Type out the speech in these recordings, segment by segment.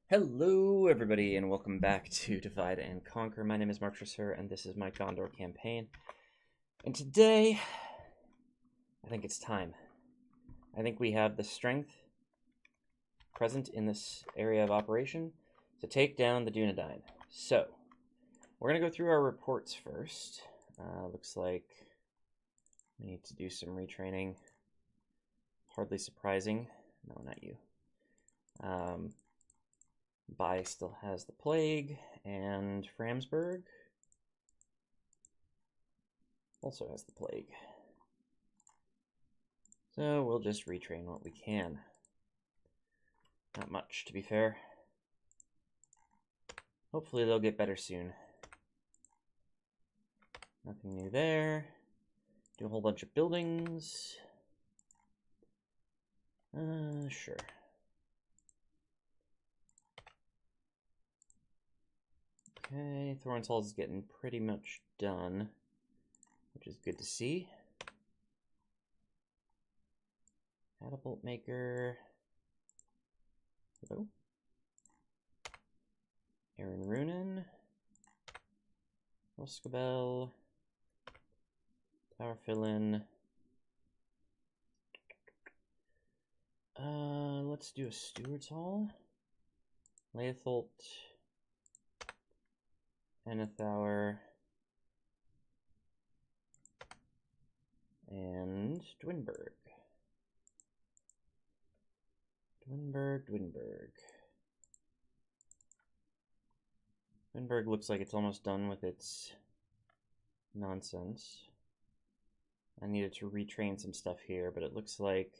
Hello everybody and welcome back to Divide and Conquer. My name is Mark Tresser and this is my Gondor campaign. And today, I think it's time. I think we have the strength present in this area of operation to take down the Dunedain. So, we're going to go through our reports first. Looks like we need to do some retraining. Hardly surprising. No, not you. Bai still has the plague, and Framsburg also has the plague. So we'll just retrain what we can. Not much, to be fair. Hopefully they'll get better soon. Nothing new there. Do a whole bunch of buildings. Sure. Okay, Thorin's Hall is getting pretty much done, which is good to see. Catapult maker. Hello. Aaron Runin. Roskabel. Tower fill-in. Let's do a Steward's Hall. Leotholt. Enethauer, and Dwinberg. Dwinberg looks like it's almost done with its nonsense. I needed to retrain some stuff here, but it looks like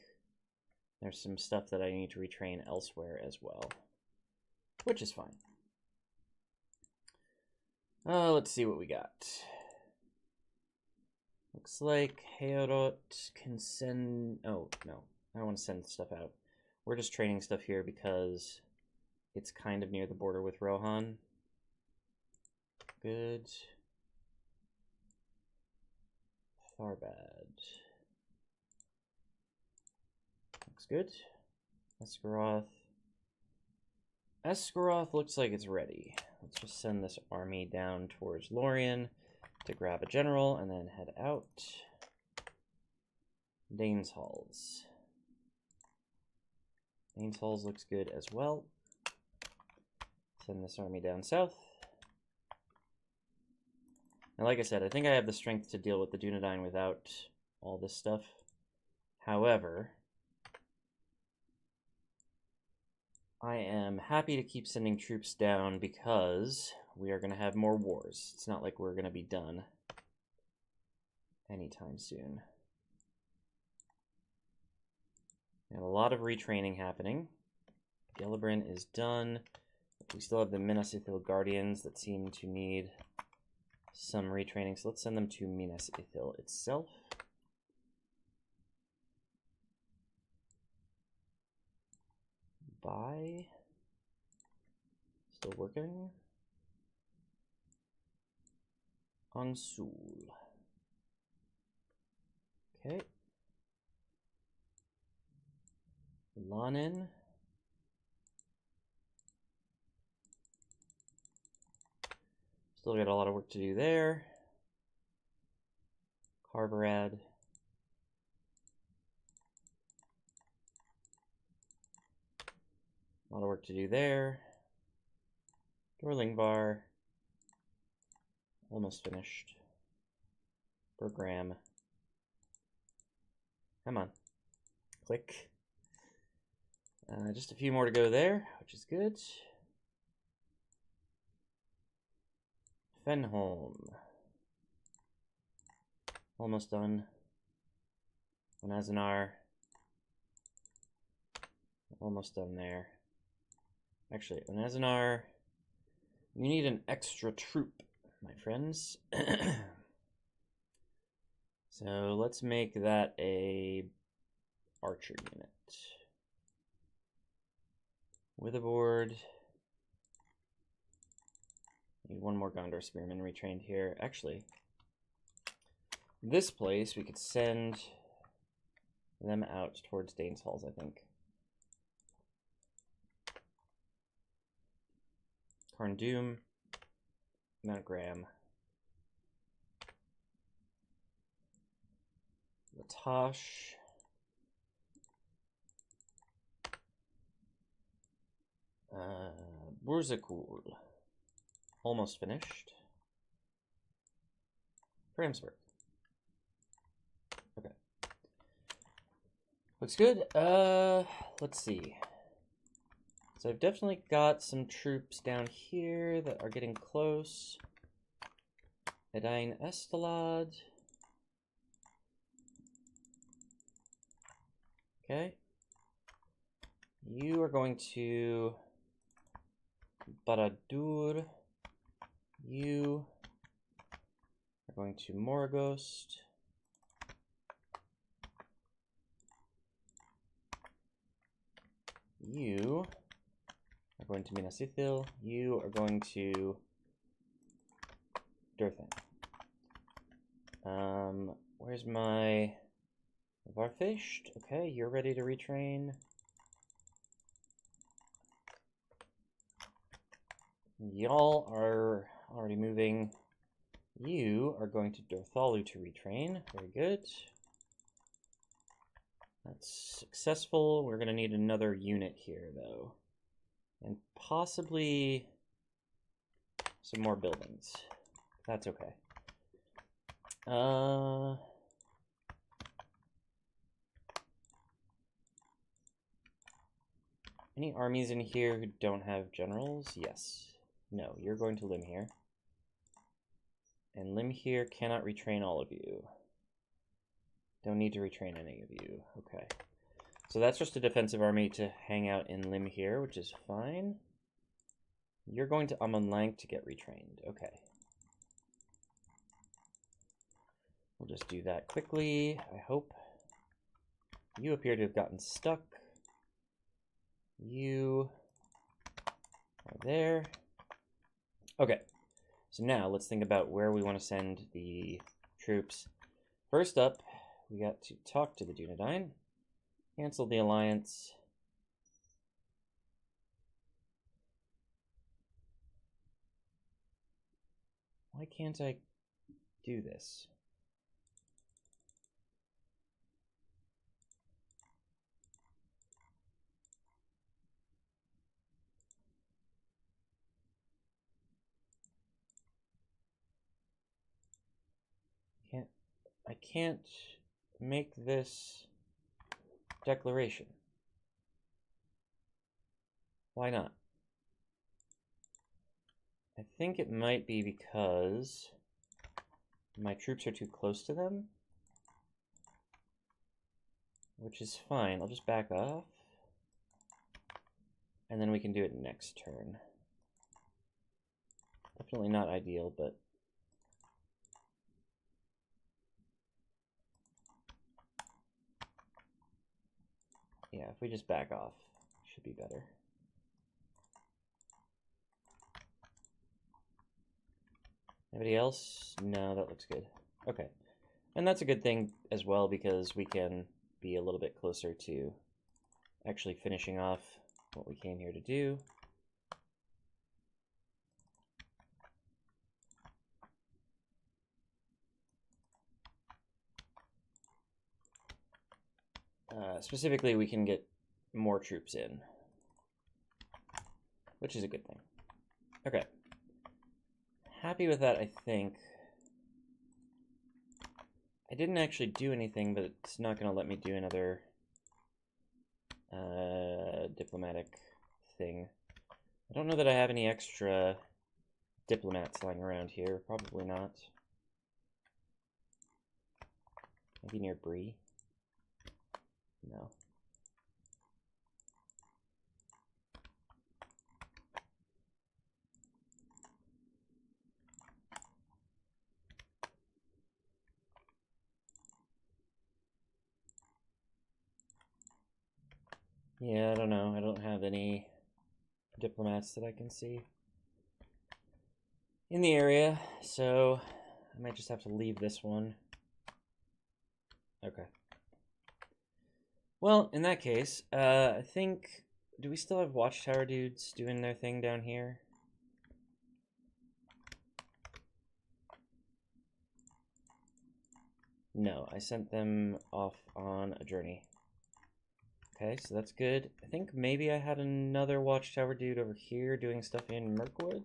there's some stuff that I need to retrain elsewhere as well, which is fine. Let's see what we got. Looks like Heorot can send... Oh, no. I don't want to send stuff out. We're just training stuff here because it's kind of near the border with Rohan. Good. Tharbad. Looks good. Esgaroth. Esgaroth looks like it's ready. Let's just send this army down towards Lorien to grab a general and then head out. Dane's Halls. Dane's Halls looks good as well. Send this army down south. Now, like I said, I think I have the strength to deal with the Dunedain without all this stuff. However, I am happy to keep sending troops down because we are going to have more wars. It's not like we're going to be done anytime soon. We have a lot of retraining happening. Gelibrin is done. We still have the Minas Ithil Guardians that seem to need some retraining, so let's send them to Minas Ithil itself. Bai. Still working. Ansul. Okay. Lanin. Still got a lot of work to do there. Carverad. A lot of work to do there. Dorlingvar. Almost finished. Bergram. Come on. Click. Just a few more to go there, which is good. Fenholm. Almost done. Onazanar. Almost done there. Actually, Onazanar, you need an extra troop, my friends. So let's make that a archer unit. Witherboard. Need one more Gondor Spearman retrained here. Actually, this place we could send them out towards Dane's Halls, I think. Karn Doom, Mount Graham, Latosh, Burzakul, almost finished. Framsburg. Okay. Looks good. Let's see. So I've definitely got some troops down here that are getting close. Edain Estalad. Okay. You are going to Baradur. You are going to Morgost. You are going to Minas Ithil. You are going to Durthan. Where's my Varfished? Okay, you're ready to retrain. Y'all are already moving. You are going to Dorthalu to retrain. Very good. That's successful. We're going to need another unit here, though. And possibly some more buildings. That's okay. Any armies in here who don't have generals? Yes. No, you're going to Limhir. And Limhir cannot retrain all of you. Don't need to retrain any of you. Okay. So that's just a defensive army to hang out in Limhir, which is fine. You're going to Amonlank to get retrained. Okay. We'll just do that quickly, I hope. You appear to have gotten stuck. You are there. Okay. So now let's think about where we want to send the troops. First up, we got to talk to the Dunedain. Cancel the alliance. Why can't I do this? I can't make this declaration. Why not? I think it might be because my troops are too close to them, which is fine. I'll just back off, and then we can do it next turn. Definitely not ideal, but yeah, if we just back off, should be better. Anybody else? No, that looks good. Okay. And that's a good thing as well, because we can be a little bit closer to actually finishing off what we came here to do. Specifically, we can get more troops in, which is a good thing. Okay. Happy with that, I think. I didn't actually do anything, but it's not going to let me do another diplomatic thing. I don't know that I have any extra diplomats lying around here. Probably not. Maybe near Bree? No. Yeah, I don't know. I don't have any diplomats that I can see in the area, so I might just have to leave this one. Okay. Well, in that case, I think... Do we still have Watchtower dudes doing their thing down here? No, I sent them off on a journey. Okay, so that's good. I think maybe I had another watchtower dude over here doing stuff in Mirkwood.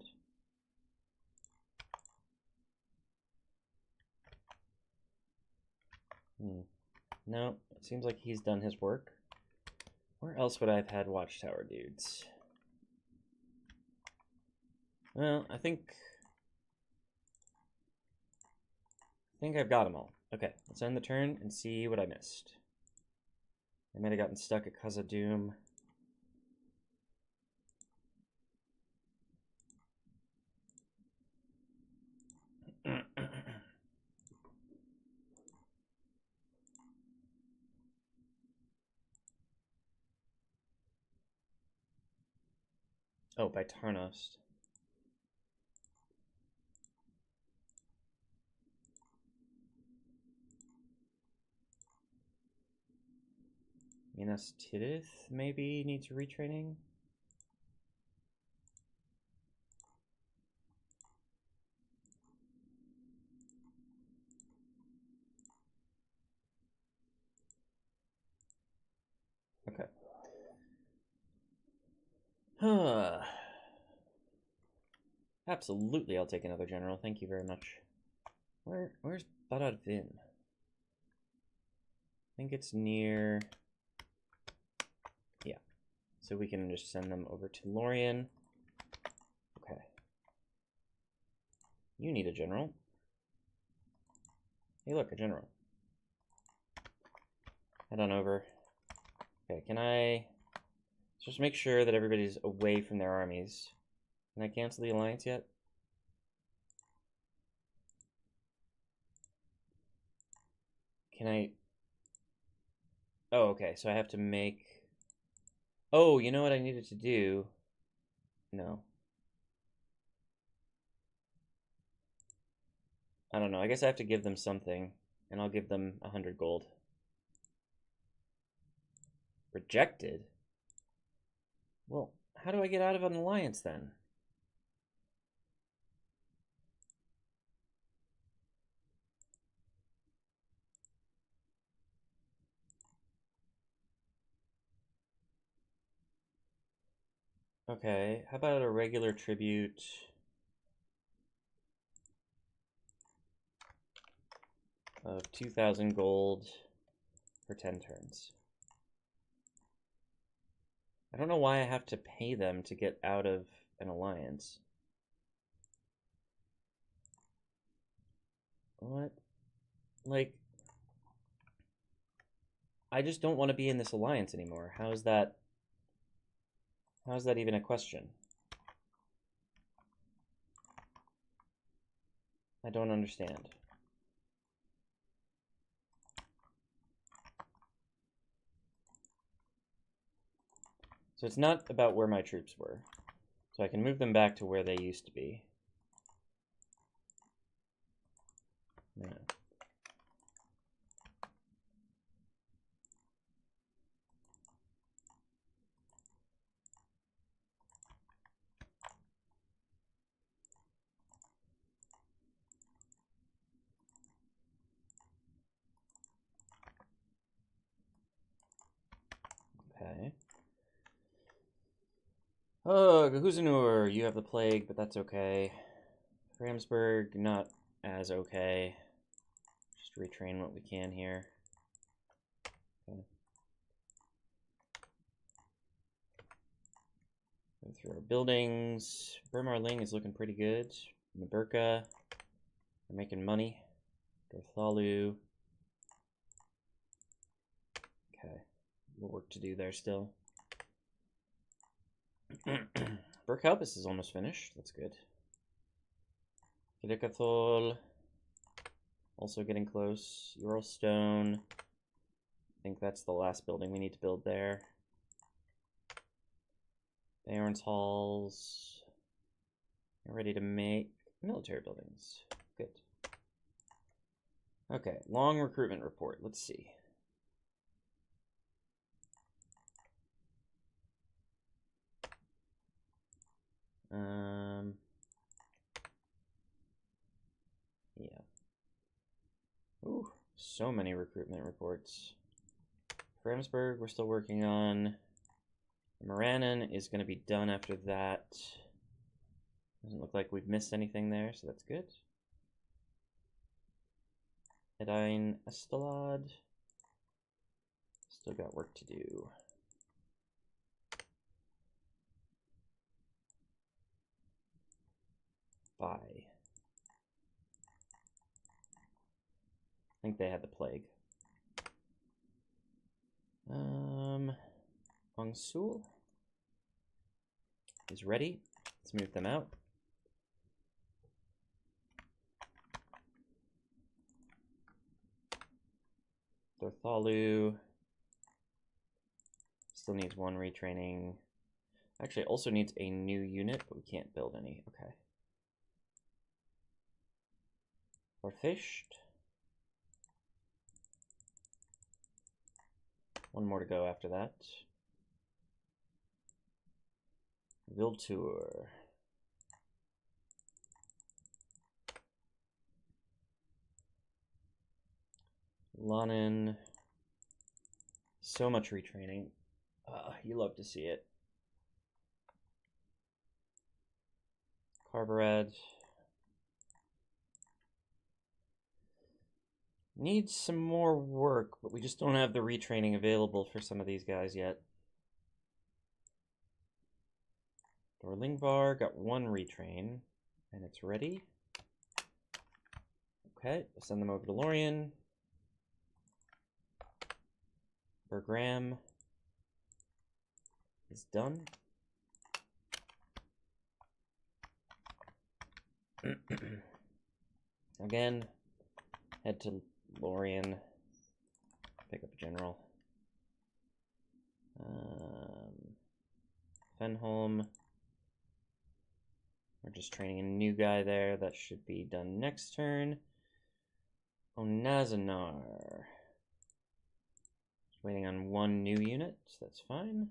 No, it seems like he's done his work. Where else would I have had watchtower dudes? Well, I think I've got them all. Okay, let's end the turn and see what I missed. I might have gotten stuck at Khazad-dûm. Oh, by Tarnost. Minas Tirith maybe needs retraining. Okay. Absolutely, I'll take another general. Thank you very much. Where's Barad-dûn? I think it's near. Yeah. So we can just send them over to Lorien. Okay. You need a general. Hey, look, a general. Head on over. Okay, can I just make sure that everybody's away from their armies? Can I cancel the alliance yet? Can I? Oh, okay, so I have to make... Oh, you know what I needed to do? No. I don't know, I guess I have to give them something, and I'll give them 100 gold. Rejected? Well, how do I get out of an alliance then? Okay, how about a regular tribute? Of 2,000 gold for 10 turns. I don't know why I have to pay them to get out of an alliance. What? Like, I just don't want to be in this alliance anymore. How is that even a question? I don't understand. So it's not about where my troops were. So I can move them back to where they used to be. Yeah. Okay. Oh, Gahuzanur, you have the plague, but that's okay. Ramsburg, not as okay. Just retrain what we can here. Okay. Go through our buildings. Burmarling is looking pretty good. Naburka, we're making money. Garthalu. Okay, more work to do there still. Burkhalpus is almost finished. That's good. Kidikathol, also getting close. Uralstone. I think that's the last building we need to build there. Baron's Halls. We're ready to make military buildings. Good. Okay, long recruitment report. Let's see. Yeah. Ooh, so many recruitment reports. Framsburg, we're still working on. Moranen is going to be done after that. Doesn't look like we've missed anything there, so that's good. Edain Estelad. Still got work to do. Bye. I think they had the plague. Ongsul is ready. Let's move them out. Dorthalu still needs one retraining. Actually, also needs a new unit, but we can't build any. Okay. Orthisht. One more to go after that. Viltur. Lonin. So much retraining. You love to see it. Carbured. Needs some more work, but we just don't have the retraining available for some of these guys yet. Dorlingvar got one retrain, and it's ready. Okay, we'll send them over to Lorien. Bergram is done. Again, head to Lorien, pick up a general. Fenholm. We're just training a new guy there. That should be done next turn. Onazanar. Just waiting on one new unit, so that's fine.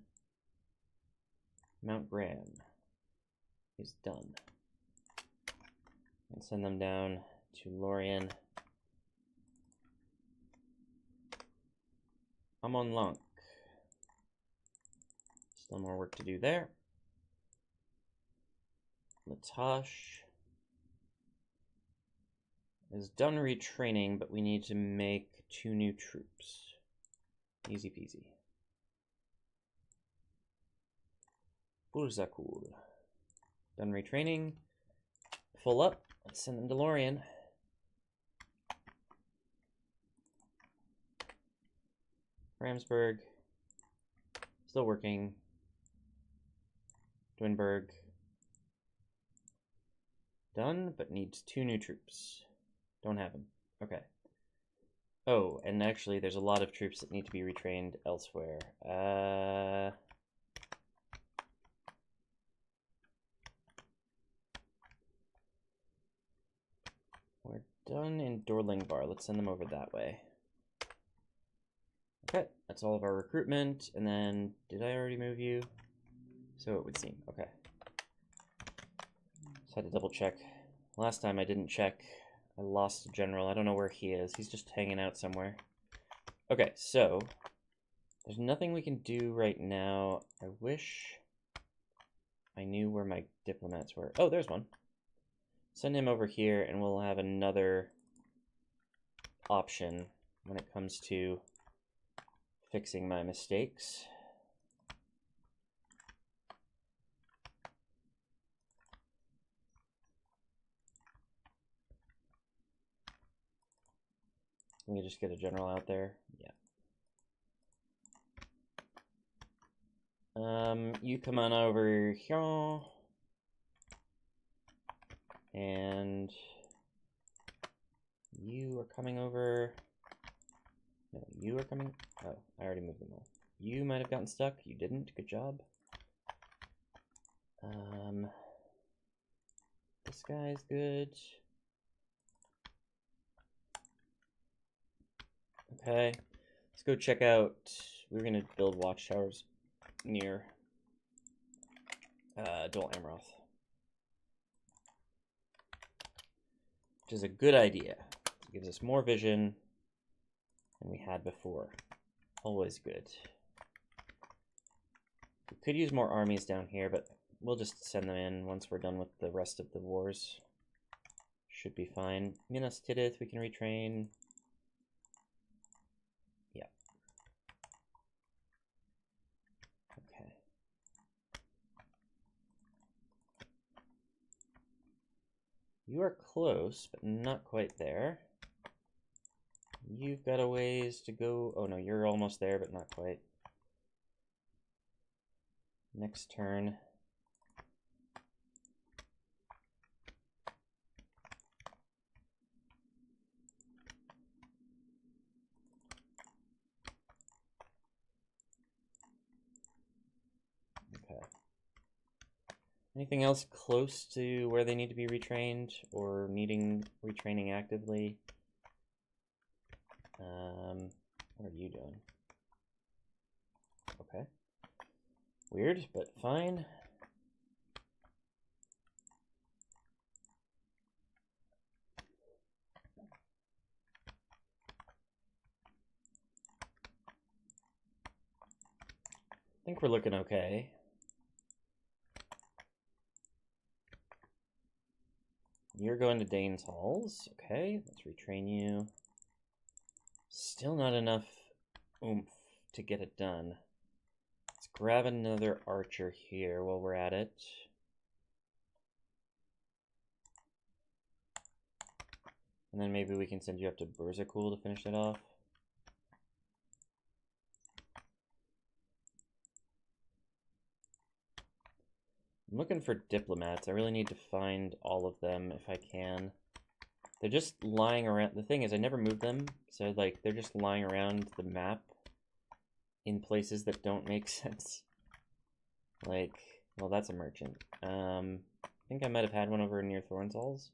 Mount Graham is done. And send them down to Lorien. Amon Lank. Still more work to do there. Latash is done retraining, but we need to make 2 new troops. Easy peasy. Burzakul. Done retraining. Full up. Let's send them to Lorien. Ramsburg. Still working. Dwinberg. Done, but needs 2 new troops. Don't have them. Okay. Oh, and actually there's a lot of troops that need to be retrained elsewhere. We're done in Dorlingvar. Let's send them over that way. Okay, that's all of our recruitment. And then, did I already move you? So it would seem. Okay. Just had to double check. Last time I didn't check. I lost a general. I don't know where he is. He's just hanging out somewhere. Okay, so there's nothing we can do right now. I wish I knew where my diplomats were. Oh, there's one. Send him over here and we'll have another option when it comes to fixing my mistakes. Can we just get a general out there? Yeah. You come on over here. And you are coming over. No, you are coming. Oh, I already moved them all. You might have gotten stuck. You didn't. Good job. This guy's good. Okay, let's go check out. We're gonna build watchtowers near Dol Amroth, which is a good idea. It gives us more vision. than we had before. Always good. We could use more armies down here, but we'll just send them in once we're done with the rest of the wars. Should be fine. Minas Tirith, we can retrain. Yeah. Okay. You are close, but not quite there. You've got a ways to go. Oh no, you're almost there, but not quite. Next turn. Okay. Anything else close to where they need to be retrained or needing retraining actively? What are you doing? Okay. Weird, but fine. I think we're looking okay. You're going to Dane's Halls. Okay, let's retrain you. Still not enough oomph to get it done. Let's grab another archer here while we're at it. And then maybe we can send you up to Burzakul to finish it off. I'm looking for diplomats. I really need to find all of them if I can. They're just lying around. The thing is, I never moved them, so like they're just lying around the map in places that don't make sense. Like, well, that's a merchant. I think I might have had one over near Thornsalls.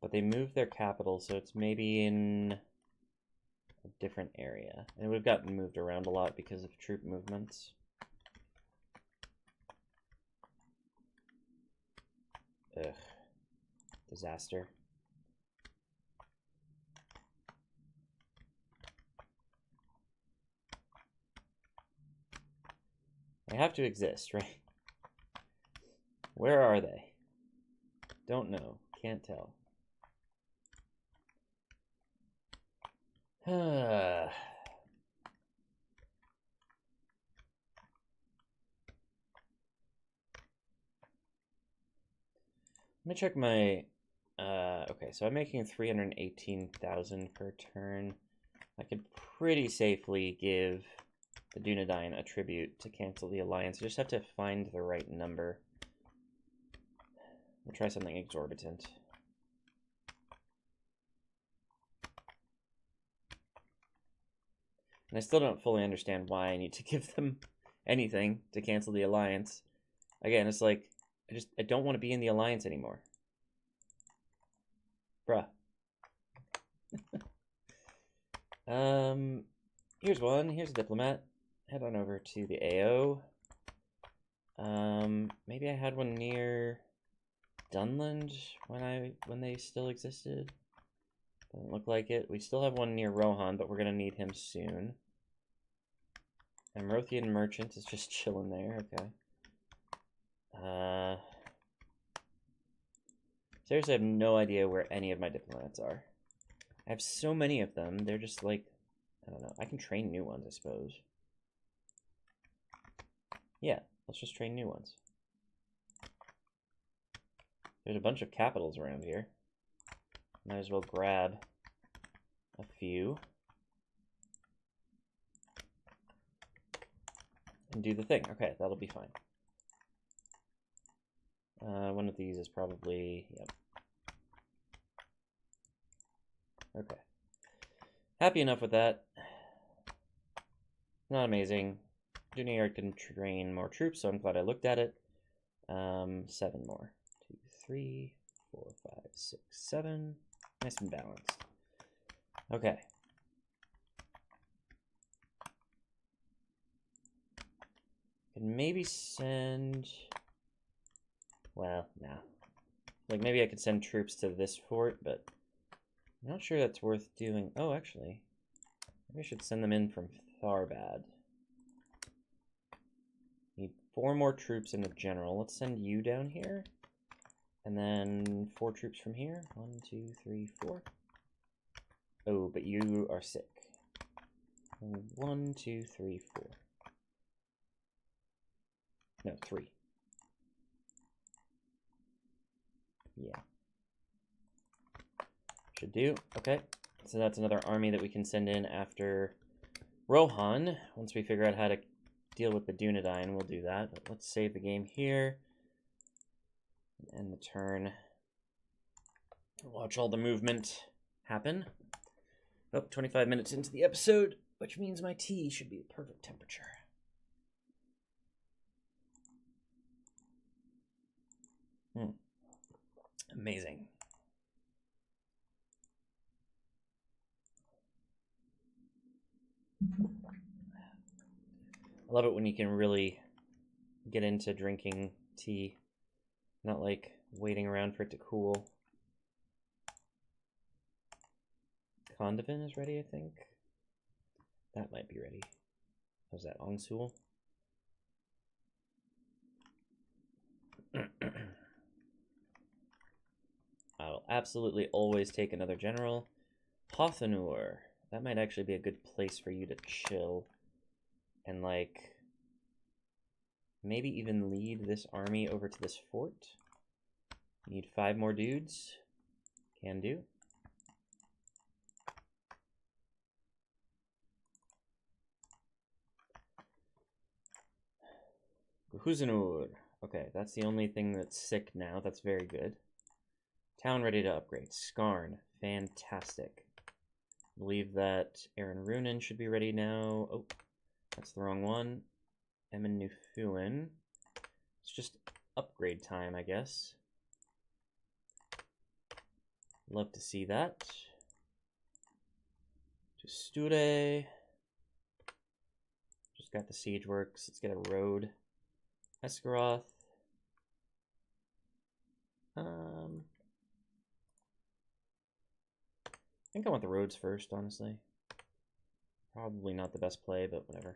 But they moved their capital, so it's maybe in a different area. And it would have gotten moved around a lot because of troop movements. Ugh. Disaster. They have to exist, right? Where are they? Don't know. Can't tell. Let me check my... okay, so I'm making 318,000 per turn. I could pretty safely give the Dunedain a tribute to cancel the alliance. I just have to find the right number. We'll try something exorbitant. And I still don't fully understand why I need to give them anything to cancel the alliance. Again, it's like, I don't want to be in the alliance anymore. Bruh. Here's one. Here's a diplomat. Head on over to the AO. Maybe I had one near Dunland when they still existed. Doesn't look like it. We still have one near Rohan, but we're gonna need him soon. Amrothian Merchant is just chilling there. Okay. Seriously, I have no idea where any of my diplomats are. I have so many of them. They're just like, I don't know. I can train new ones, I suppose. Yeah, let's just train new ones. There's a bunch of capitals around here. Might as well grab a few. And do the thing. Okay, that'll be fine. One of these is probably, yep. Okay. Happy enough with that. Not amazing. Dunedain didn't train more troops, so I'm glad I looked at it. 7 more. 2, 3, 4, 5, 6, 7. Nice and balanced. Okay. Could maybe send... Well, nah. Like, maybe I could send troops to this fort, but I'm not sure that's worth doing. Oh, actually, maybe I should send them in from Tharbad. Need 4 more troops in the general. Let's send you down here. And then 4 troops from here. 1, 2, 3, 4. Oh, but you are sick. 1, 2, 3, 4. No, 3. Yeah. Should do. Okay. So that's another army that we can send in after Rohan. Once we figure out how to deal with the Dunedain, we'll do that. But let's save the game here. End the turn. Watch all the movement happen. Oh, 25 minutes into the episode, which means my tea should be the perfect temperature. Amazing. I love it when you can really get into drinking tea, not like waiting around for it to cool. Condivin is ready, I think. That might be ready. How's that, Ongsul? I'll absolutely always take another general. Hothanur. That might actually be a good place for you to chill. And, like, maybe even lead this army over to this fort. Need 5 more dudes. Can do. Huzanur. Okay, that's the only thing that's sick now. That's very good. Town ready to upgrade. Skarn. Fantastic. I believe that Aaron Runin should be ready now. Oh, that's the wrong one. Emin Nufuin. It's just upgrade time, I guess. Love to see that. To Steward. Just got the siege works. Let's get a road. Esgaroth. I think I want the roads first, honestly. Probably not the best play, but whatever.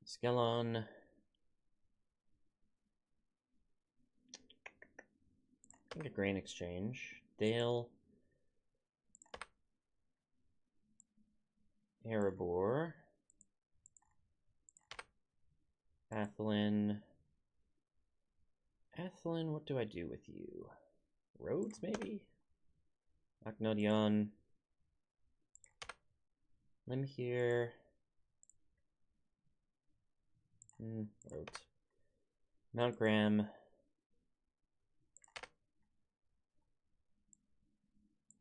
Skellon. I think a grain exchange. Dale. Erebor. Athlin. Athlin, what do I do with you? Roads, maybe? Aknodion. Lim here. Roads. Mount Graham.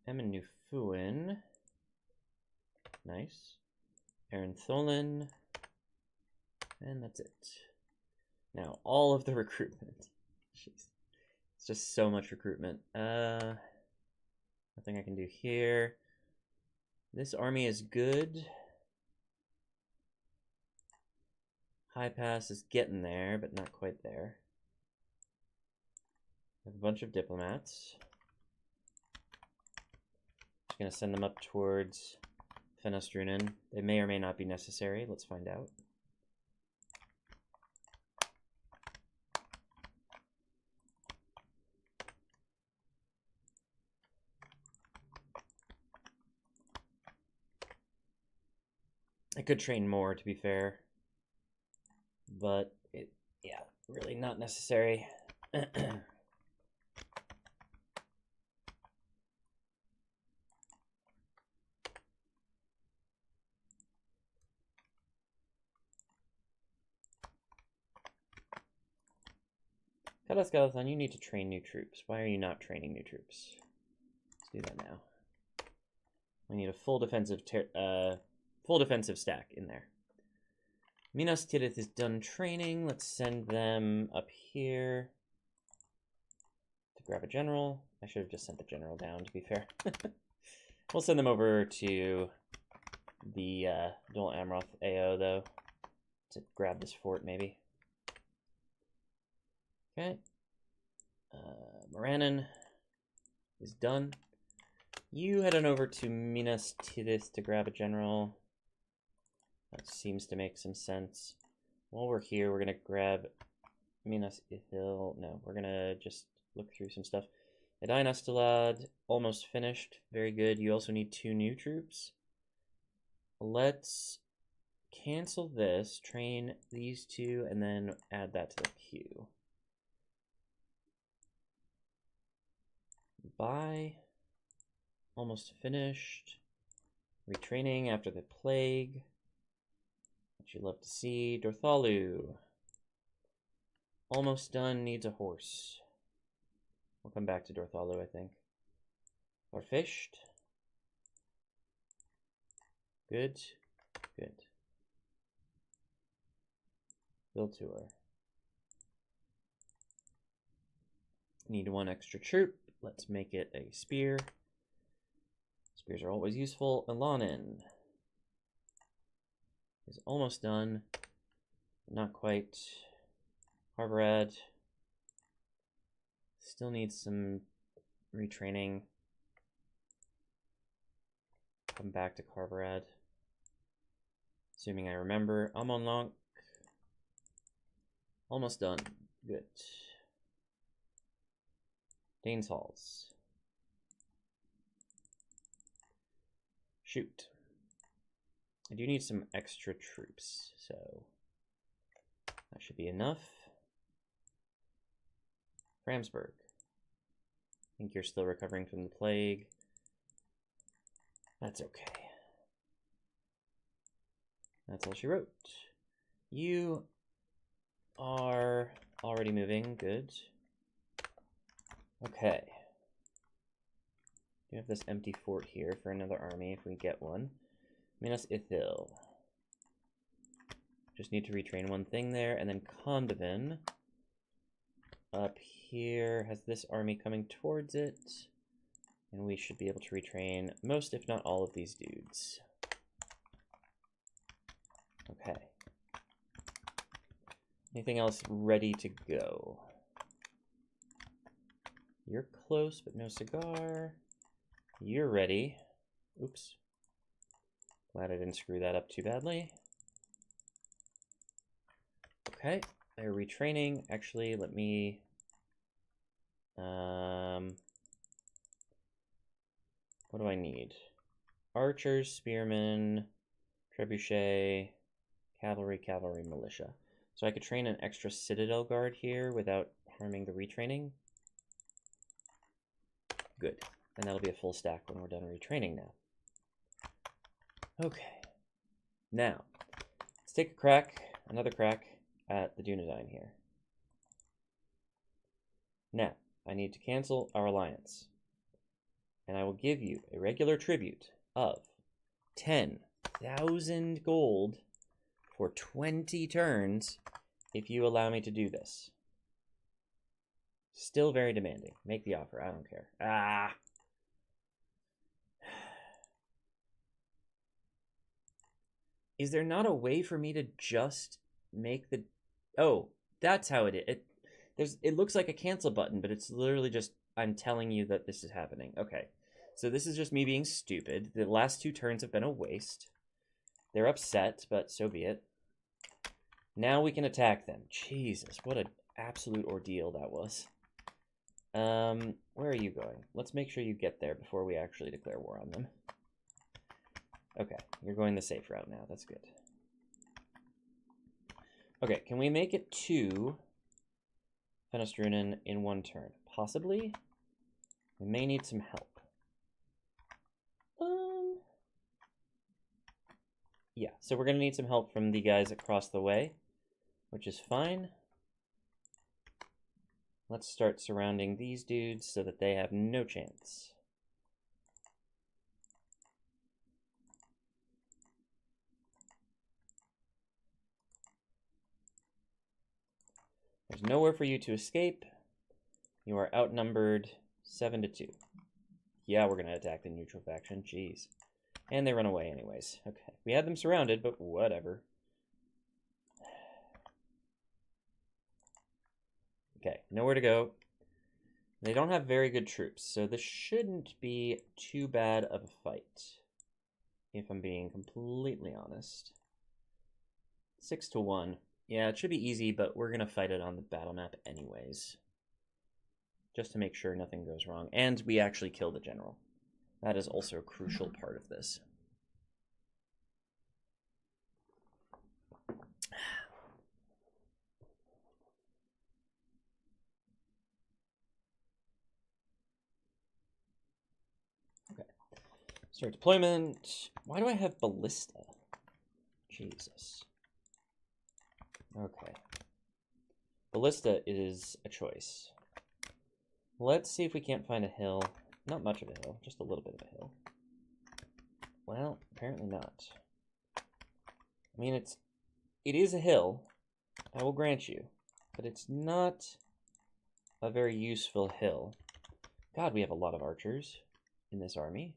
Emin Nufuin. Nice. Aaron Tholin. And that's it. Now, all of the recruitment. Jeez. It's just so much recruitment. Nothing I can do here. This army is good. High Pass is getting there, but not quite there. I have a bunch of diplomats. Just going to send them up towards Fennas Drunin. They may or may not be necessary. Let's find out. I could train more, to be fair, but yeah, really not necessary. Skeleton, you need to train new troops. Why are you not training new troops? Let's do that now. We need a full defensive stack in there. Minas Tirith is done training. Let's send them up here to grab a general. I should have just sent the general down, to be fair. We'll send them over to the Dol Amroth AO, though, to grab this fort, maybe. Okay. Morannon is done. You head on over to Minas Tirith to grab a general. That seems to make some sense. While we're here, we're going to grab Minas Ithil. No, we're going to just look through some stuff. Edain Astalad, almost finished. Very good. You also need 2 new troops. Let's cancel this, train these 2, and then add that to the queue. Bye. Almost finished. Retraining after the plague. What you love to see. Dorthalu. Almost done, needs a horse. We'll come back to Dorthalu, I think. Or fished. Good. Good. Build tour. Need 1 extra troop. Let's make it a spear. Spears are always useful. Elanin is almost done. Not quite. Harvarad still needs some retraining. Come back to Carvarad. Assuming I remember. Amonlonk. Almost done. Good. Dane's Halls. Shoot. I do need some extra troops, so that should be enough. Framsburg. I think you're still recovering from the plague. That's okay. That's all she wrote. You are already moving. Good. Okay. We have this empty fort here for another army if we get one. Minas Ithil. Just need to retrain 1 thing there, and then Condovin up here has this army coming towards it, and we should be able to retrain most, if not all, of these dudes. Okay. Anything else ready to go? You're close, but no cigar. You're ready. Oops. Glad I didn't screw that up too badly. Okay, they're retraining. Actually, let me... what do I need? Archers, spearmen, trebuchet, cavalry, militia. So I could train an extra citadel guard here without harming the retraining. Good. And that'll be a full stack when we're done retraining now. Okay. Now, let's take another crack at the Dunedain here. Now, I need to cancel our alliance. And I will give you a regular tribute of 10,000 gold for 20 turns if you allow me to do this. Still very demanding. Make the offer. I don't care. Ah! Is there not a way for me to just make the... Oh, that's how it is. It looks like a cancel button, but it's literally just, I'm telling you that this is happening. Okay, so this is just me being stupid. The last 2 turns have been a waste. They're upset, but so be it. Now we can attack them. Jesus, what an absolute ordeal that was. Where are you going? Let's make sure you get there before we actually declare war on them. Okay, you're going the safe route now. That's good. Okay, can we make it to Fennas Drunin in 1 turn? Possibly. We may need some help. Yeah, so we're going to need some help from the guys across the way, which is fine. Let's start surrounding these dudes so that they have no chance. There's nowhere for you to escape. You are outnumbered 7-2. Yeah, we're going to attack the neutral faction. Jeez. And they run away anyways. Okay. We had them surrounded, but whatever. Okay, nowhere to go. They don't have very good troops, so this shouldn't be too bad of a fight, if I'm being completely honest. 6-1. Yeah, it should be easy, but we're going to fight it on the battle map anyways. Just to make sure nothing goes wrong. And we actually kill the general. That is also a crucial part of this. Okay. Start deployment. Why do I have ballista? Jesus. Okay. Ballista is a choice. Let's see if we can't find a hill. Not much of a hill, just a little bit of a hill. Well, apparently not. I mean, it is a hill, I will grant you, but it's not a very useful hill. God, we have a lot of archers in this army.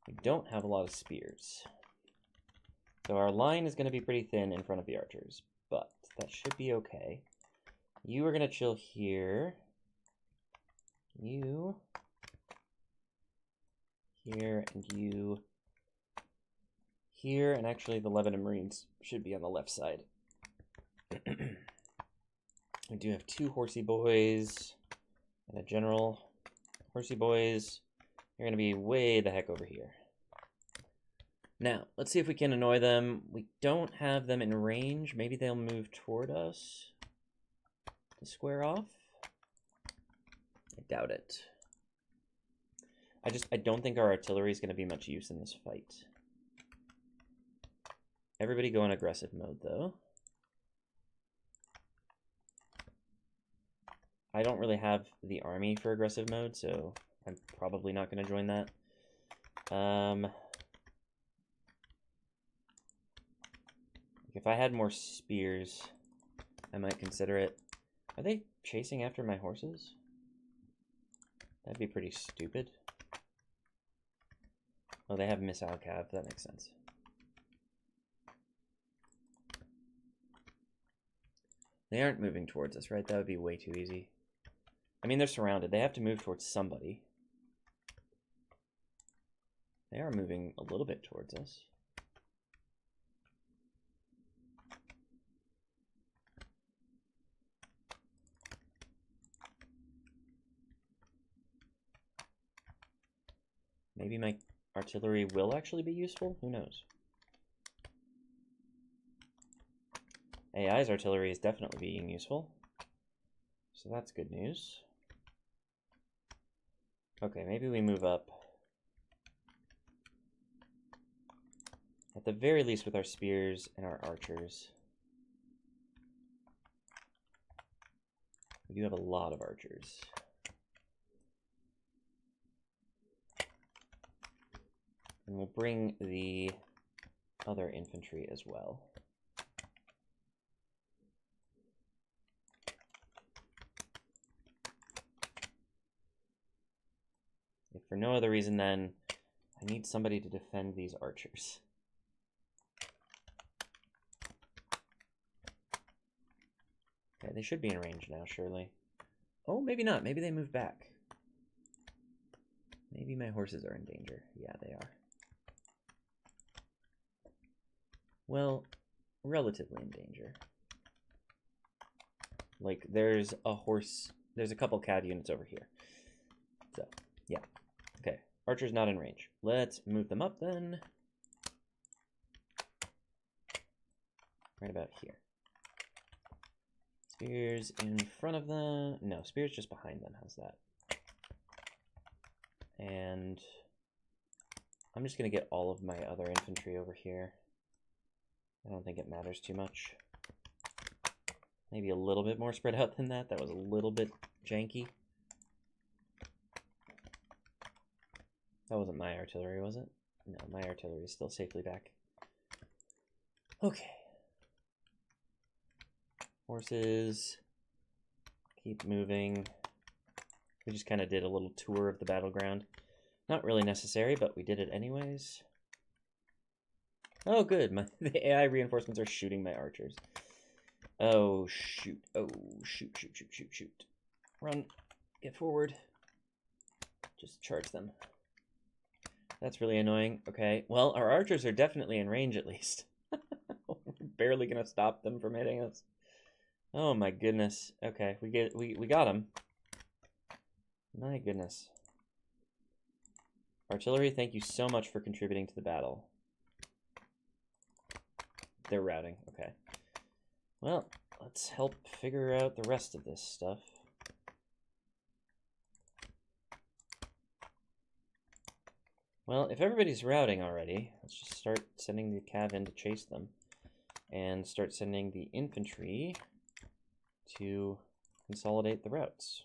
We don't have a lot of spears. So our line is going to be pretty thin in front of the archers, but that should be okay. You are going to chill here. You here, and you here, and actually the Lebanon Marines should be on the left side. We do have 2 horsey boys and a general. Horsey boys, you're going to be way the heck over here. Now, let's see if we can annoy them. We don't have them in range. Maybe they'll move toward us to square off. I doubt it. I don't think our artillery is going to be much use in this fight. Everybody go in aggressive mode, though. I don't really have the army for aggressive mode, so I'm probably not going to join that. If I had more spears, I might consider it. Are they chasing after my horses? That'd be pretty stupid. Oh, they have missile cav. That makes sense. They aren't moving towards us, right? That would be way too easy. I mean, they're surrounded. They have to move towards somebody. They are moving a little bit towards us. Maybe my artillery will actually be useful? Who knows? AI's artillery is definitely being useful. So that's good news. Okay, maybe we move up. At the very least with our spears and our archers. We do have a lot of archers. And we'll bring the other infantry as well. If for no other reason, then I need somebody to defend these archers. Okay, they should be in range now, surely. Oh, maybe not. Maybe they move back. Maybe my horses are in danger. Yeah, they are. Well, relatively in danger. Like, there's a couple cav units over here. So, yeah. Okay, archer's not in range. Let's move them up then. Right about here. Spears in front of them. No, spears just behind them. How's that? And I'm just going to get all of my other infantry over here. I don't think it matters too much. Maybe a little bit more spread out than that. That was a little bit janky. That wasn't my artillery, was it? No, my artillery is still safely back. Okay. Horses. Keep moving. We just kind of did a little tour of the battleground. Not really necessary, but we did it anyways. Oh, good. The AI reinforcements are shooting my archers. Oh, shoot. Oh, shoot, shoot, shoot, shoot, shoot. Run. Get forward. Just charge them. That's really annoying. Okay, well, our archers are definitely in range at least. We're barely gonna stop them from hitting us. Oh my goodness. Okay, we got him. My goodness. Artillery, thank you so much for contributing to the battle. They're routing. Okay. Well, let's help figure out the rest of this stuff. Well, if everybody's routing already, let's just start sending the cav in to chase them. And start sending the infantry to consolidate the routes.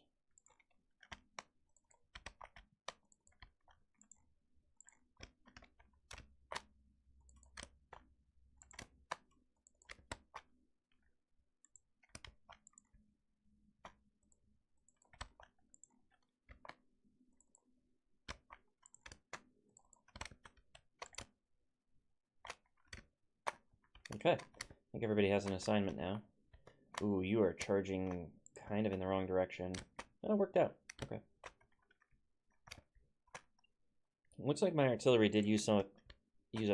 Okay, I think everybody has an assignment now. Ooh, you are charging kind of in the wrong direction. That worked out. Okay. Looks like my artillery did use up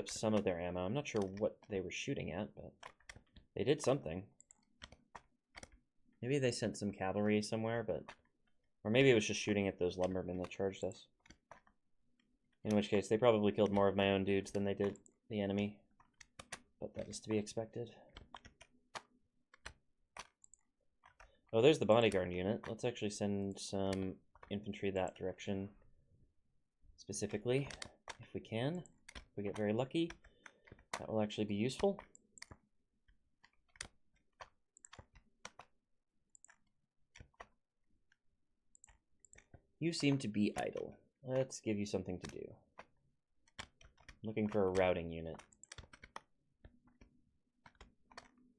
some of their ammo. I'm not sure what they were shooting at, but they did something. Maybe they sent some cavalry somewhere, but... Or maybe it was just shooting at those lumbermen that charged us. In which case, they probably killed more of my own dudes than they did the enemy. But that is to be expected. Oh, there's the bodyguard unit. Let's actually send some infantry that direction specifically, if we can. If we get very lucky, that will actually be useful. You seem to be idle. Let's give you something to do. Looking for a routing unit.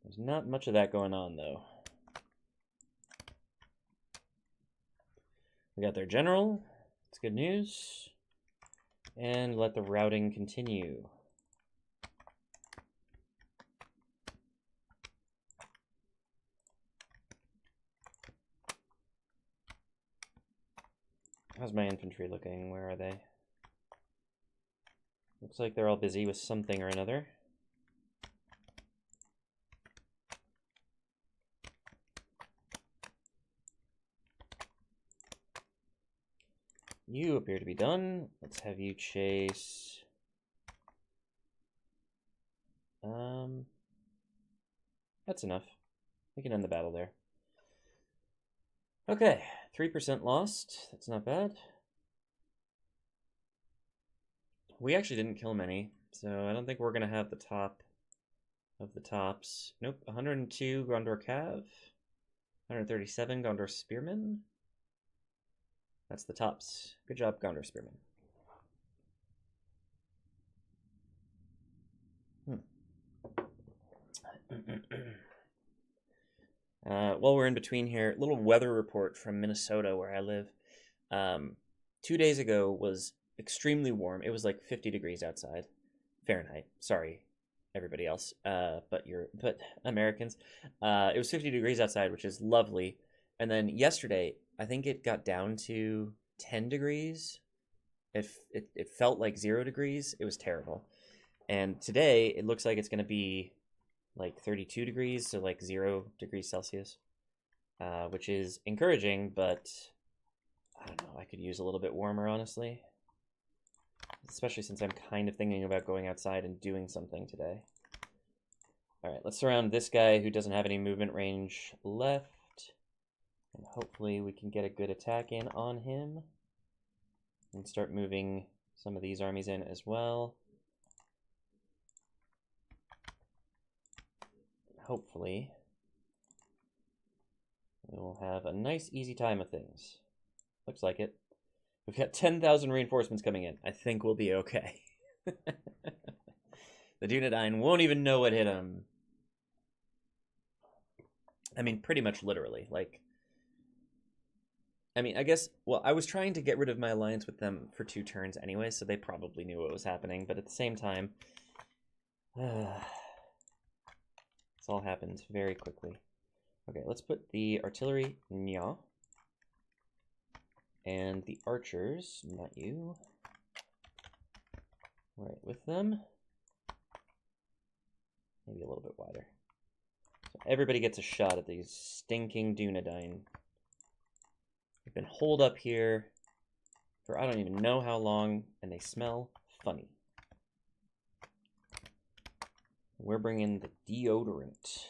There's not much of that going on, though. We got their general. That's good news. And let the routing continue. How's my infantry looking? Where are they? Looks like they're all busy with something or another. You appear to be done. Let's have you chase... That's enough. We can end the battle there. Okay, 3% lost. That's not bad. We actually didn't kill many, so I don't think we're going to have the top of the tops. Nope, 102 Gondor Cav, 137 Gondor Spearmen. That's the tops. Good job, Gondor Spearmen. While we're in between here, little weather report from Minnesota where I live. 2 days ago was extremely warm. It was like 50 degrees outside. Fahrenheit. Sorry, everybody else. But Americans. It was 50 degrees outside, which is lovely. And then yesterday, I think it got down to 10 degrees. It felt like 0 degrees. It was terrible. And today, it looks like it's going to be like 32 degrees, so like 0 degrees Celsius, which is encouraging, but I don't know, I could use a little bit warmer, honestly, especially since I'm kind of thinking about going outside and doing something today. All right, let's surround this guy who doesn't have any movement range left, and hopefully we can get a good attack in on him and start moving some of these armies in as well. Hopefully, we'll have a nice, easy time of things. Looks like it. We've got 10,000 reinforcements coming in. I think we'll be okay. The Dunedain won't even know what hit them. I mean, pretty much literally. Like, I mean, I guess, well, I was trying to get rid of my alliance with them for 2 turns anyway, so they probably knew what was happening. But at the same time, This all happens very quickly. Okay, let's put the artillery, nya, and the archers, not you, right with them. Maybe a little bit wider. So everybody gets a shot at these stinking Dunedain. They've been holed up here for I don't even know how long, and they smell funny. We're bringing the deodorant.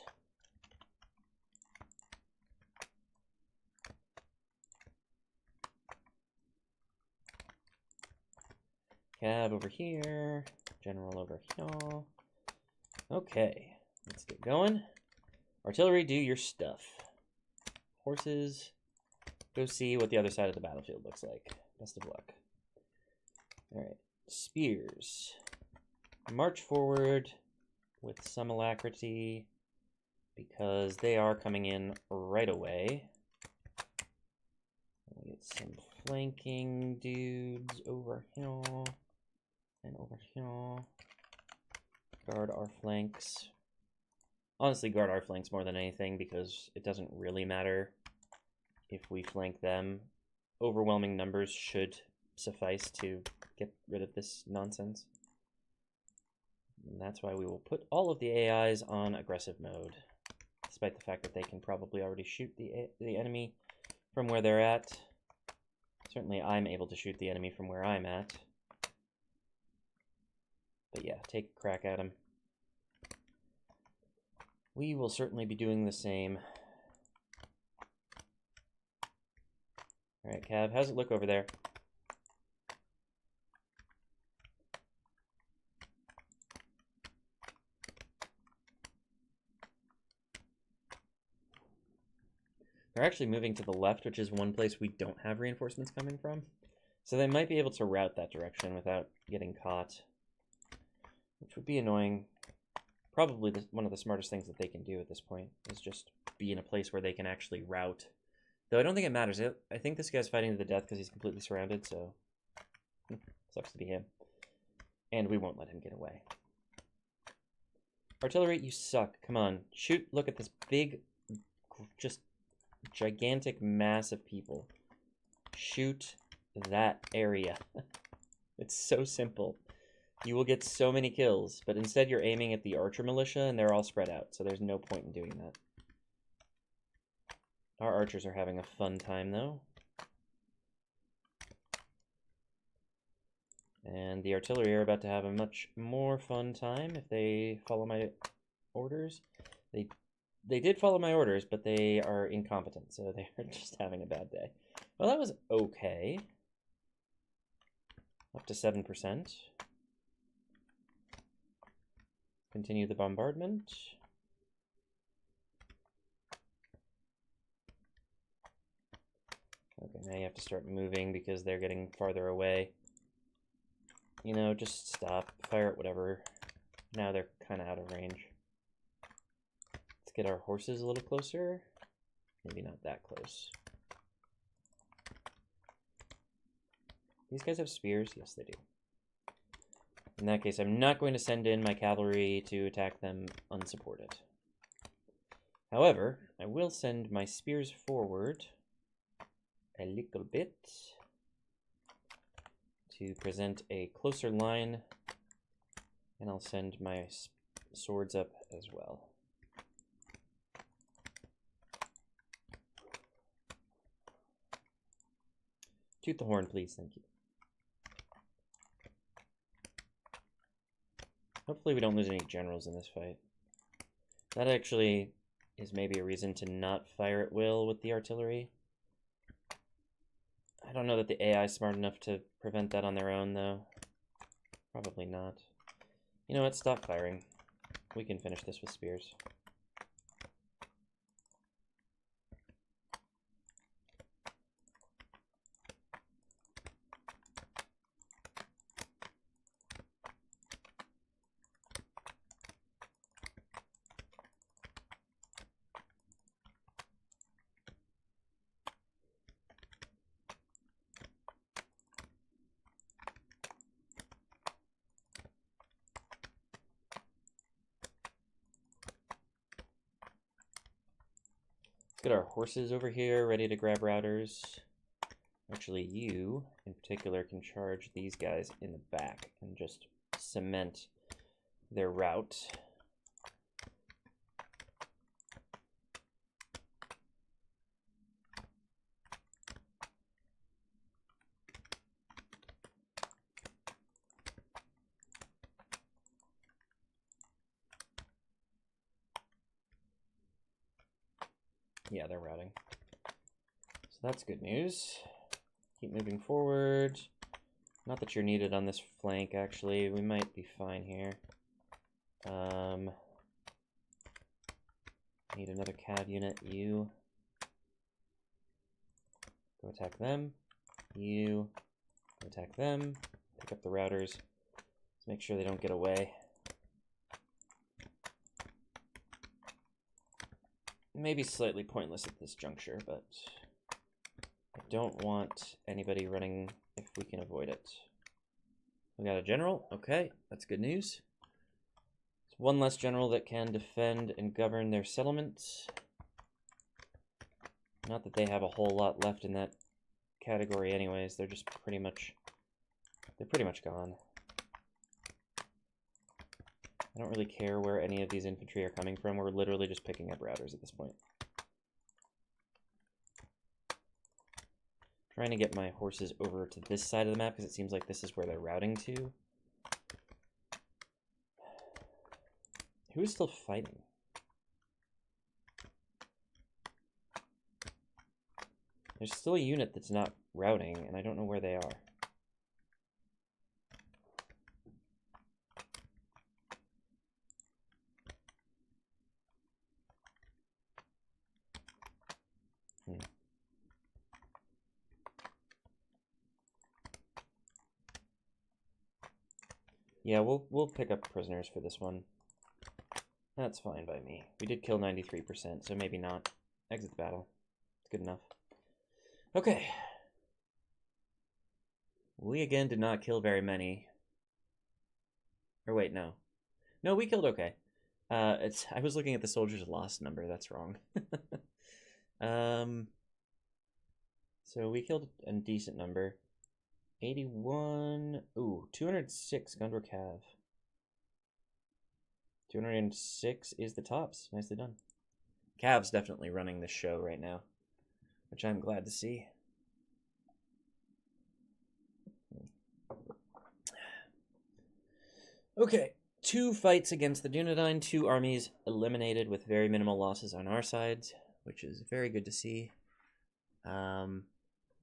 Cab over here, general over here. Okay, let's get going. Artillery, do your stuff. Horses, go see what the other side of the battlefield looks like. Best of luck. All right, spears. March forward with some alacrity because they are coming in right away. We'll get some flanking dudes over here and over here. Guard our flanks. Honestly, guard our flanks more than anything because it doesn't really matter if we flank them. Overwhelming numbers should suffice to get rid of this nonsense. And that's why we will put all of the AIs on aggressive mode, despite the fact that they can probably already shoot the enemy from where they're at. Certainly I'm able to shoot the enemy from where I'm at. But yeah, take a crack at him. We will certainly be doing the same. Alright, Cav, how's it look over there? They're actually moving to the left, which is one place we don't have reinforcements coming from. So they might be able to route that direction without getting caught, which would be annoying. Probably one of the smartest things that they can do at this point is just be in a place where they can actually route. Though I don't think it matters. I think this guy's fighting to the death because he's completely surrounded, so sucks to be him. And we won't let him get away. Artillery, you suck. Come on, shoot. Look at this big, just gigantic mass of people. Shoot that area. It's so simple. You will get so many kills, but instead you're aiming at the archer militia and they're all spread out, so there's no point in doing that. Our archers are having a fun time though. And the artillery are about to have a much more fun time if they follow my orders. They did follow my orders, but they are incompetent, so they're just having a bad day. Well, that was okay. Up to 7%. Continue the bombardment. Okay, now you have to start moving because they're getting farther away. You know, just stop, fire at whatever. Now they're kind of out of range. Let's get our horses a little closer. Maybe not that close. These guys have spears? Yes, they do. In that case, I'm not going to send in my cavalry to attack them unsupported. However, I will send my spears forward a little bit to present a closer line, and I'll send my swords up as well. Toot the horn, please. Thank you. Hopefully we don't lose any generals in this fight. That actually is maybe a reason to not fire at will with the artillery. I don't know that the AI is smart enough to prevent that on their own, though. Probably not. You know what? Stop firing. We can finish this with spears. get our horses over here ready to grab routers. Actually, you in particular can charge these guys in the back and just cement their route. Yeah, they're routing. So that's good news. Keep moving forward. Not that you're needed on this flank, actually. We might be fine here. Need another cav unit. You. Go attack them. You. Go attack them. Pick up the routers. Let's make sure they don't get away. Maybe slightly pointless at this juncture, but I don't want anybody running if we can avoid it. We got a general. Okay, that's good news. It's one less general that can defend and govern their settlements. Not that they have a whole lot left in that category anyways. They're just pretty much gone. I don't really care where any of these infantry are coming from. We're literally just picking up routers at this point. Trying to get my horses over to this side of the map because it seems like this is where they're routing to. Who is still fighting? There's still a unit that's not routing, and I don't know where they are. Yeah, we'll pick up prisoners for this one. That's fine by me. We did kill 93%, so maybe not. Exit the battle. It's good enough. Okay. We again did not kill very many. Or wait, no. No, we killed okay. I was looking at the soldiers lost number. That's wrong. So we killed a decent number. 81. Ooh, 206 Gondor Cav. 206 is the tops. Nicely done. Cav's definitely running the show right now, which I'm glad to see. Okay, 2 fights against the Dunedain, 2 armies eliminated with very minimal losses on our sides, which is very good to see.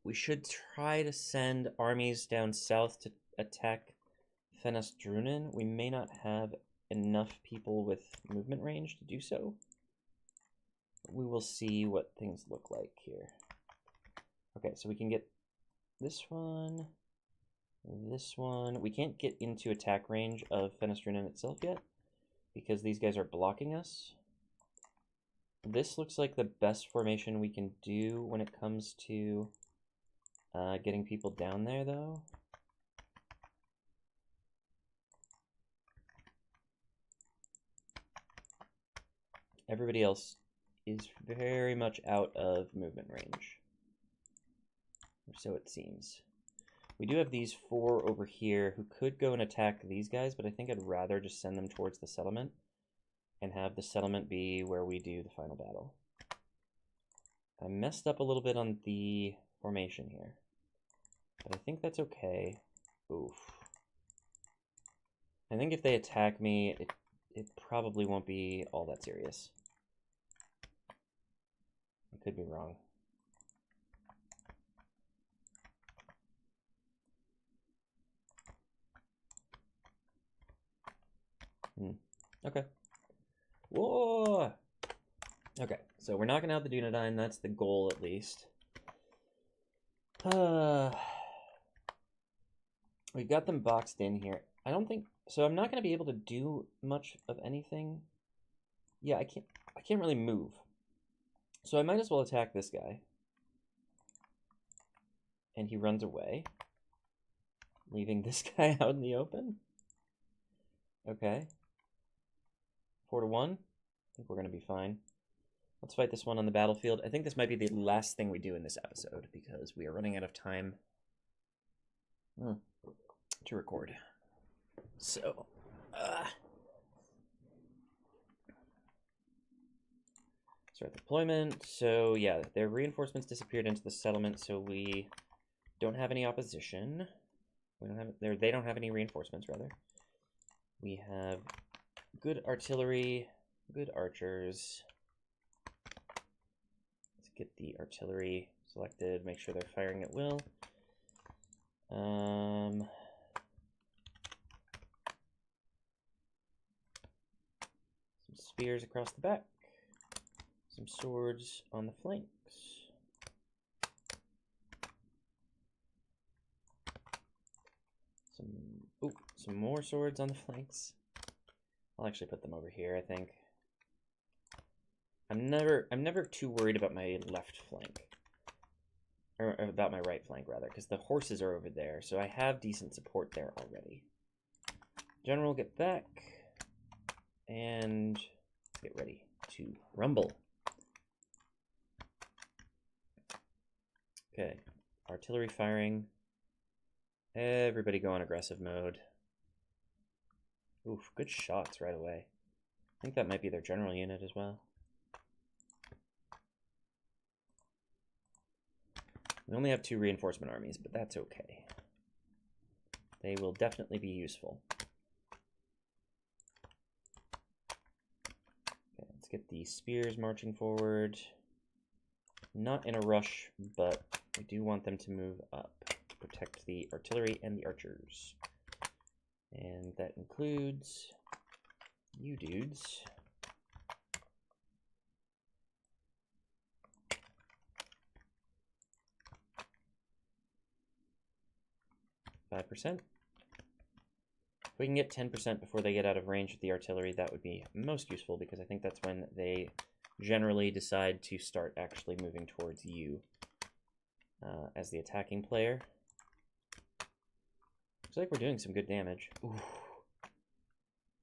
We should try to send armies down south to attack Fennas Drunin. We may not have enough people with movement range to do so. We will see what things look like here. Okay, so we can get this one, this one. We can't get into attack range of Fennas Drunin itself yet because these guys are blocking us. This looks like the best formation we can do when it comes to getting people down there, though. Everybody else is very much out of movement range. Or so it seems. We do have these 4 over here who could go and attack these guys, but I think I'd rather just send them towards the settlement and have the settlement be where we do the final battle. I messed up a little bit on the formation here, but I think that's okay. Oof. I think if they attack me, it probably won't be all that serious. I could be wrong. Okay. Whoa! Okay, so we're knocking out the Dunedain. That's the goal, at least. We've got them boxed in here. I don't think... So I'm not going to be able to do much of anything. Yeah, I can't really move. So I might as well attack this guy. And he runs away, leaving this guy out in the open. Okay. 4-1. I think we're going to be fine. Let's fight this one on the battlefield. I think this might be the last thing we do in this episode because we are running out of time to record. So, start deployment. So yeah, their reinforcements disappeared into the settlement, so we don't have any opposition. We don't have they don't have any reinforcements, rather. We have good artillery, good archers. Let's get the artillery selected, make sure they're firing at will. Some spears across the back. Some swords on the flanks. Some more swords on the flanks. I'll actually put them over here, I think. I'm never too worried about my left flank. Or about my right flank, rather, because the horses are over there, so I have decent support there already. General, get back. And get ready to rumble. Okay, artillery firing. Everybody go on aggressive mode. Oof, good shots right away. I think that might be their general unit as well. We only have 2 reinforcement armies, but that's okay. They will definitely be useful. Okay, let's get the spears marching forward. Not in a rush, but we do want them to move up to protect the artillery and the archers. And that includes you dudes. %. If we can get 10% before they get out of range with the artillery, that would be most useful, because I think that's when they generally decide to start actually moving towards you as the attacking player. Looks like we're doing some good damage. Ooh.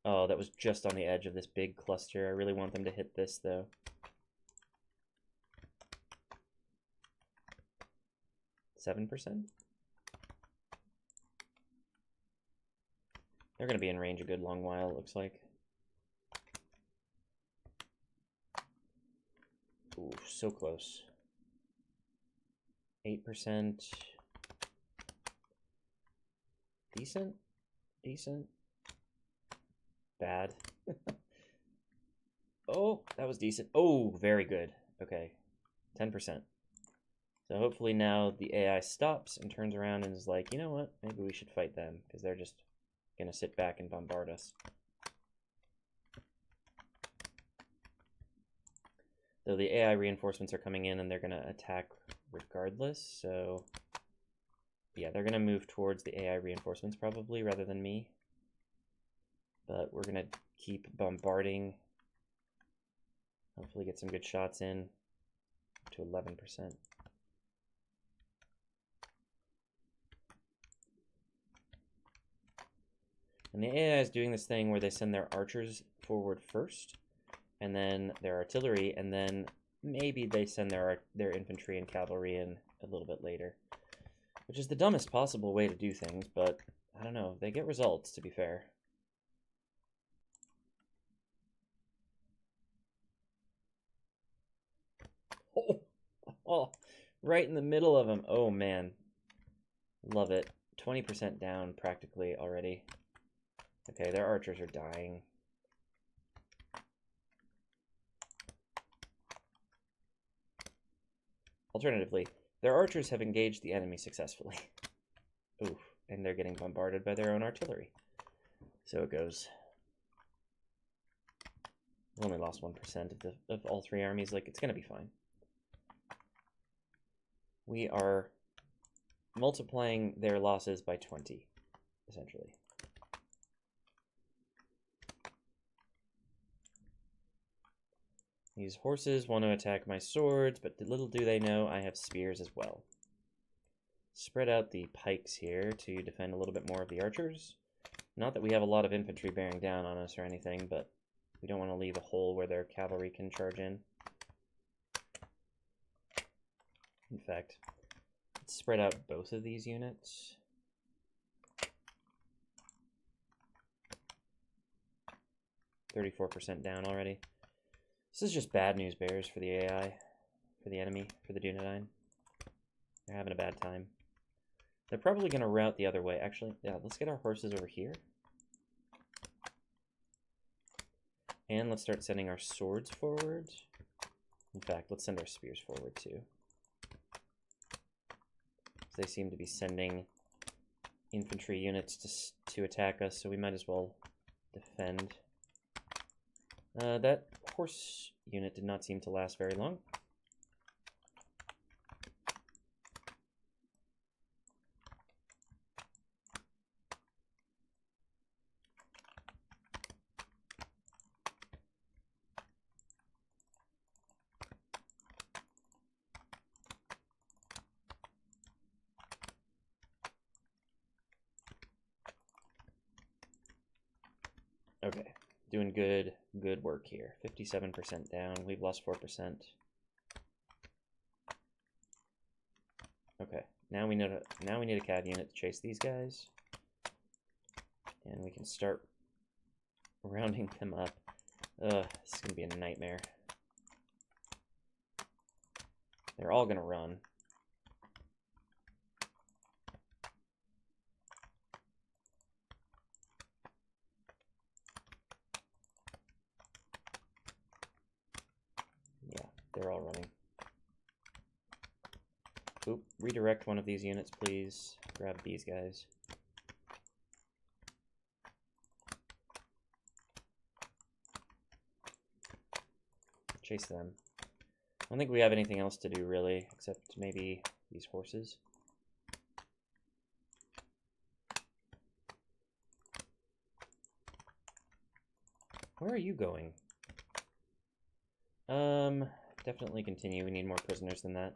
Oh, that was just on the edge of this big cluster. I really want them to hit this, though. %? They're going to be in range a good long while, it looks like. Ooh, so close. 8%. Decent? Decent? Bad. Oh, that was decent. Oh, very good. Okay, 10%. So hopefully now the AI stops and turns around and is like, you know what, maybe we should fight them, because they're just going to sit back and bombard us. Though the AI reinforcements are coming in and they're going to attack regardless, so yeah, they're going to move towards the AI reinforcements probably rather than me. But we're going to keep bombarding. Hopefully get some good shots in to 11%. And the AI is doing this thing where they send their archers forward first, and then their artillery, and then maybe they send their infantry and cavalry in a little bit later. Which is the dumbest possible way to do things, but I don't know. They get results, to be fair. Oh, right in the middle of them. Oh, man. Love it. 20% down practically already. Okay, their archers are dying. Alternatively, their archers have engaged the enemy successfully. Oof, and they're getting bombarded by their own artillery. So it goes. We only lost 1% of all 3 armies. Like, it's going to be fine. We are multiplying their losses by 20, essentially. These horses want to attack my swords, but little do they know I have spears as well. Spread out the pikes here to defend a little bit more of the archers. Not that we have a lot of infantry bearing down on us or anything, but we don't want to leave a hole where their cavalry can charge in. In fact, let's spread out both of these units. %34% down already. This is just bad news bears for the AI, for the enemy, for the Dunedain. They're having a bad time. They're probably going to route the other way. Actually, yeah, let's get our horses over here. And let's start sending our swords forward. In fact, let's send our spears forward too. They seem to be sending infantry units to attack us, so we might as well defend. That horse unit did not seem to last very long. Okay, doing good work here. 57% down. We've lost 4%. Okay, now we need a cav unit to chase these guys, and we can start rounding them up. Ugh, this is gonna be a nightmare. They're all gonna run. They're all running. Oop, redirect one of these units, please. Grab these guys. Chase them. I don't think we have anything else to do, really, except maybe these horses. Where are you going? Definitely continue. We need more prisoners than that.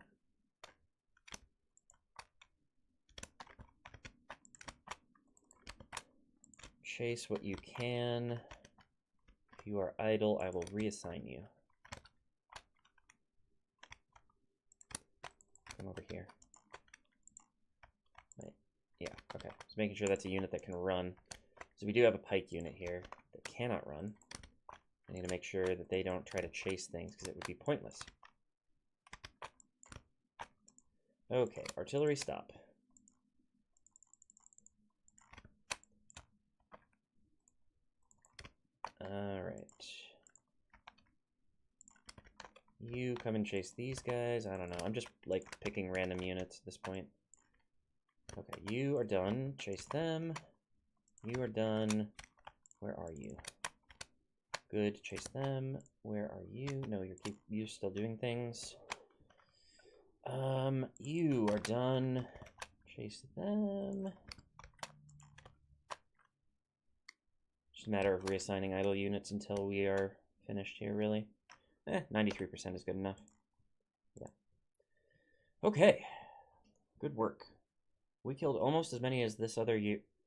Chase what you can. If you are idle, I will reassign you. Come over here. Right. Yeah, okay. Just making sure that's a unit that can run. So we do have a pike unit here that cannot run. I need to make sure that they don't try to chase things, because it would be pointless. Okay, artillery stop. Alright. You come and chase these guys. I don't know. I'm just, like, picking random units at this point. Okay, you are done. Chase them. You are done. Where are you? Good, chase them. Where are you? No, you're still doing things. You are done. Chase them. Just a matter of reassigning idle units until we are finished here, really. 93% is good enough. Yeah. Okay. Good work. We killed almost as many as this other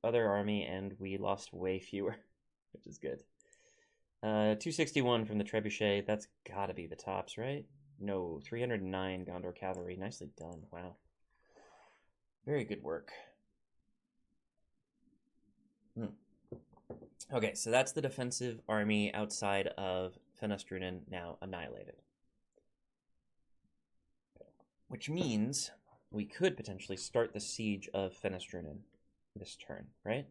army, and we lost way fewer, which is good. 261 from the trebuchet. That's gotta be the tops, right? No, 309 Gondor cavalry. Nicely done. Wow. Very good work. Okay, so that's the defensive army outside of Fennas Drunin, now annihilated. Which means we could potentially start the siege of Fennas Drunin this turn, right?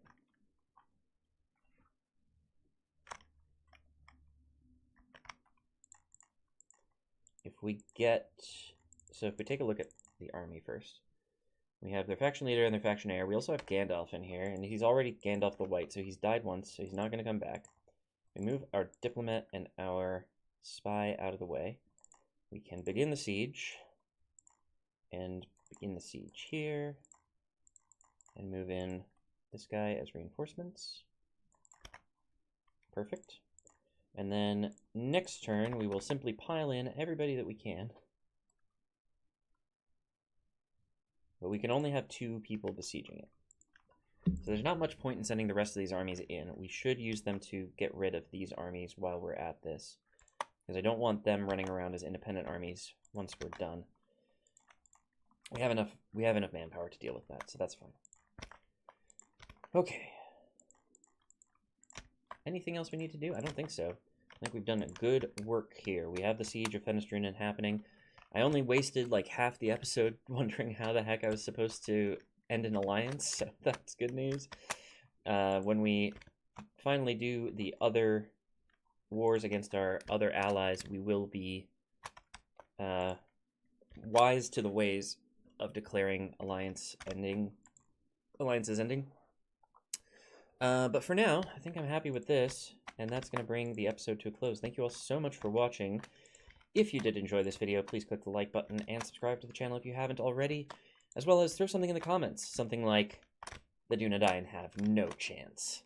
If we take a look at the army first, we have their faction leader and their faction heir. We also have Gandalf in here, and he's already Gandalf the White, so he's died once, so he's not going to come back. We move our diplomat and our spy out of the way. We can begin the siege, and begin the siege here, and move in this guy as reinforcements. Perfect. And then next turn, we will simply pile in everybody that we can. But we can only have 2 people besieging it. So there's not much point in sending the rest of these armies in. We should use them to get rid of these armies while we're at this, because I don't want them running around as independent armies once we're done. We have enough manpower to deal with that, so that's fine. Okay. Anything else we need to do? I don't think so. I think we've done a good work here. We have the siege of Fennas Drunin happening. I only wasted like half the episode wondering how the heck I was supposed to end an alliance, so that's good news. When we finally do the other wars against our other allies, we will be wise to the ways of declaring alliances ending. But for now, I think I'm happy with this, and that's going to bring the episode to a close. Thank you all so much for watching. If you did enjoy this video, please click the like button and subscribe to the channel if you haven't already, as well as throw something in the comments, something like, the Dunedain have no chance.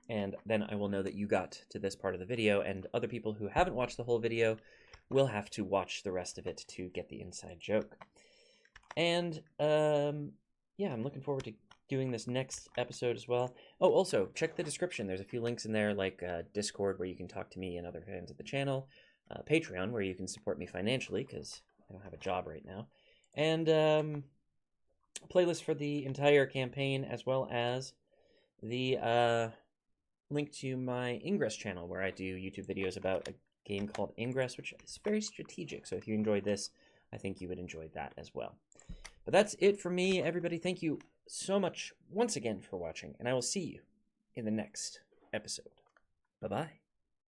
And then I will know that you got to this part of the video, and other people who haven't watched the whole video will have to watch the rest of it to get the inside joke. And, yeah, I'm looking forward to doing this next episode as well. Oh, also, check the description. There's a few links in there, like Discord, where you can talk to me and other fans of the channel, Patreon, where you can support me financially, because I don't have a job right now, and playlist for the entire campaign, as well as the link to my Ingress channel, where I do YouTube videos about a game called Ingress, which is very strategic. So if you enjoyed this, I think you would enjoy that as well. But that's it for me, everybody. Thank you so much once again for watching, and I will see you in the next episode. Bye-bye.